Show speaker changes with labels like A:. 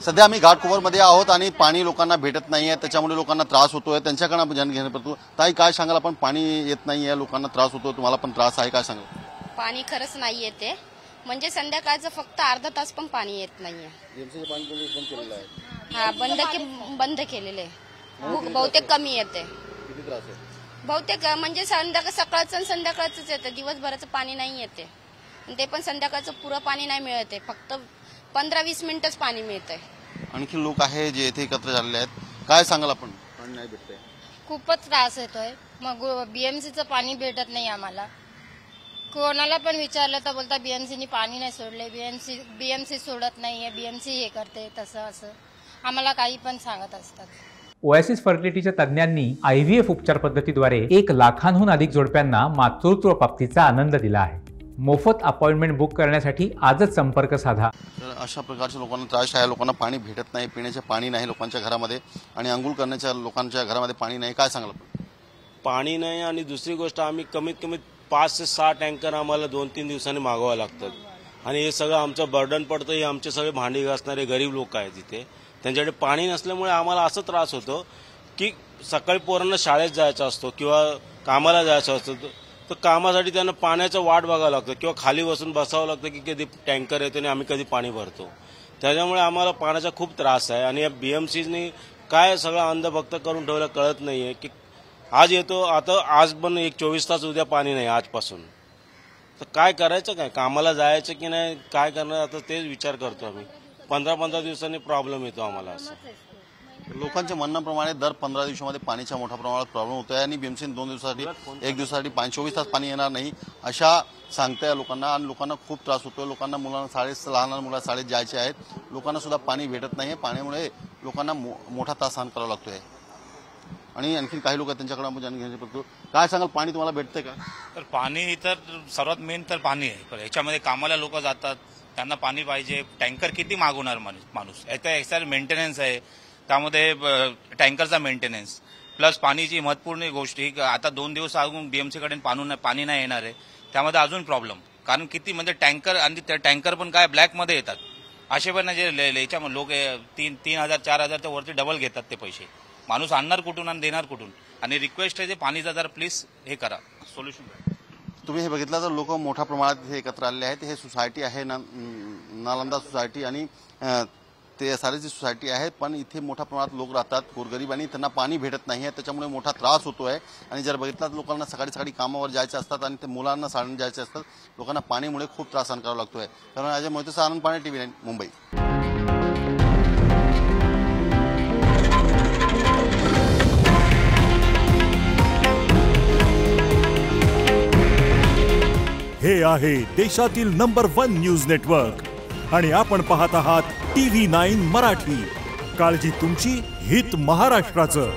A: सध्या आम्ही घाटकोपरमध्ये आहोत आणि पाणी लोकांना भेटत नाहीये, त्याच्यामुळे लोकांना त्रास होतोय। त्यांच्याकडे आपण जाणून घेणार आहोत। ताई, काय सांगाल आपण? पाणी येत नाहीये, लोकांना त्रास होतो, तुम्हाला पण त्रास आहे, काय सांगाल?
B: पाणी खरंच नाही येते, म्हणजे संध्याकाळचं फक्त अर्धा तास पण पाणी येत नाहीये।
A: एमसीचं पाणी बंद केलेलं आहे।
B: हा, बंद केलेले, बहुतेक कमी येते।
A: किती त्रास आहे?
B: बहुतेक म्हणजे सकाळचं आणि संध्याकाळचंच येतं, दिवसभराचं पाणी नाही येते। ते पण संध्याकाळचं पुरं पाणी नाही मिळते, फक्त 15-20 मिनिटच पाणी मिळतंय।
A: आणखी लोक आहे जे इथे एकत्र झालेले आहेत, काय सांगाल आपण? पाणी नाही भेटतंय,
C: खूपच त्रास येतोय। मग बीएमसीचं पाणी भेटत नाही आम्हाला, कोणाला पण विचारलं तर बोलता बीएमसीनी पाणी नाही सोडले, बीएमसी सोडत नाहीये, बीएमसी हे करते तसं असं आम्हाला काही पण सांगत असतात।
D: ओएसिस फर्टिलिटीच्या तज्ञांनी IVF उपचार पद्धतीद्वारे 1 लाखांहून अधिक जोडप्यांना मातृत्व प्राप्तीचा आनंद दिला आहे। मोफत अपॉइंटमेंट बुक करण्यासाठी आजच संपर्क साधा।
A: तर अशा प्रकारच्या लोकांना त्रास आहे, लोकांना पाणी भेटत नाही, पिण्याचे पाणी नाही लोकांच्या घरामध्ये, आणि अंघोळ करण्याच्या लोकांच्या घरामध्ये पाणी नाही, काय सांगाल आपण?
E: पाणी नाही, आणि दुसरी गोष्ट आम्ही कमीत कमी 5 ते 6 टँकर आम्हाला 2-3 दिवसांनी मागवावं लागतात, आणि हे सगळं आमचं बर्डन पडतं। हे आमचे सगळे भांडी घासणारे गरीब लोक आहेत तिथे, त्यांच्याकडे पाणी नसल्यामुळे आम्हाला असं त्रास होतो की सकाळी पोरांना शाळेत जायचं असतो किंवा कामाला जायचं असतं, तर कामासाठी त्यांना पाण्याचं वाट बघावं लागतं किंवा खाली बसून बसावं लागतं की कधी टँकर येतो आणि आम्ही कधी पाणी भरतो। त्याच्यामुळे आम्हाला पाण्याचा खूप त्रास आहे, आणि या बीएमसीने काय सगळं अंधभक्त करून ठेवलं कळत नाहीये की आज येतो, आता आज पण 24 तास उद्या पाणी नाही आजपासून, तर काय करायचं, काय कामाला जायचं की नाही, काय करणार आता तेच विचार करतो आम्ही। 15-15 दिवसांनी प्रॉब्लेम येतो आम्हाला। असं
A: लोकांच्या म्हणण्याप्रमाणे दर 15 दिवसामध्ये पाण्याच्या मोठ्या प्रमाणात प्रॉब्लेम होत आहे, आणि बीएमसीने 2 दिवसासाठी 1 दिवसासाठी 24 तास पाणी येणार नाही अशा सांगताय लोकांना, आणि लोकांना खूप त्रास होतोय। लोकांना मुलांना लहान मुलं शाळेत जायचे आहेत, लोकांना सुद्धा पाणी भेटत नाहीये, पाण्यामुळे लोकांना मोठा त्रास सहन करावा लागतोय। आणि आणखी काही लोक त्यांच्याकडे आपण जाणून घेण्याचा प्रयत्न करू। काय सांगाल, पाणी तुम्हाला भेटतंय का?
F: तर पाणी तर सर्वात मेन तर पाणी आहे, पण याच्यामध्ये कामाला लोक जातात, त्यांना पाणी पाहिजे। टँकर किती मागवणार माणूस? याचा मेंटेनन्स आहे, त्यामध्ये टँकरचा मेंटेनन्स प्लस पाणीची महत्त्वपूर्ण गोष्ट ही आता 2 दिवस अजून बीएमसीकडे पाणी नाही येणार आहे, त्यामध्ये अजून प्रॉब्लेम। कारण किती म्हणजे टँकर, आणि त्या टँकर पण काय ब्लॅकमध्ये येतात, असे पण जे याच्या लोक 3,000-4,000च्या वरती डबल घेतात ते पैसे। माणूस आणणार कुठून आणि देणार कुठून? आणि रिक्वेस्ट आहे, ते पाणीचा जर प्लीज हे करा, सोल्युशन करा।
A: तुम्ही हे बघितलं तर लोक मोठ्या प्रमाणात इथे एकत्र आलेले आहेत। हे सोसायटी आहे नालंदा सोसायटी, आणि ते सारेची सोसायटी आहे, पण इथे मोठ्या प्रमाणात लोक राहतात, गोरगरीब, आणि त्यांना पाणी भेटत नाही आहे, त्याच्यामुळे मोठा त्रास होतोय। आणि जर बघितलं तर लोकांना सकाळी कामावर जायचे असतात, आणि ते मुलांना शाळेत जायचे असतात, लोकांना पाणीमुळे खूप त्रास सहन करावा लागतोय। कारण अजय मोहिते, आनंद पाणी, TV9 मुंबई।
G: हे आहे देशातील नंबर 1 न्यूज नेटवर्क, आणि आपण पाहत आहात TV9 मराठी। काळजी तुमची, हित महाराष्ट्राचं।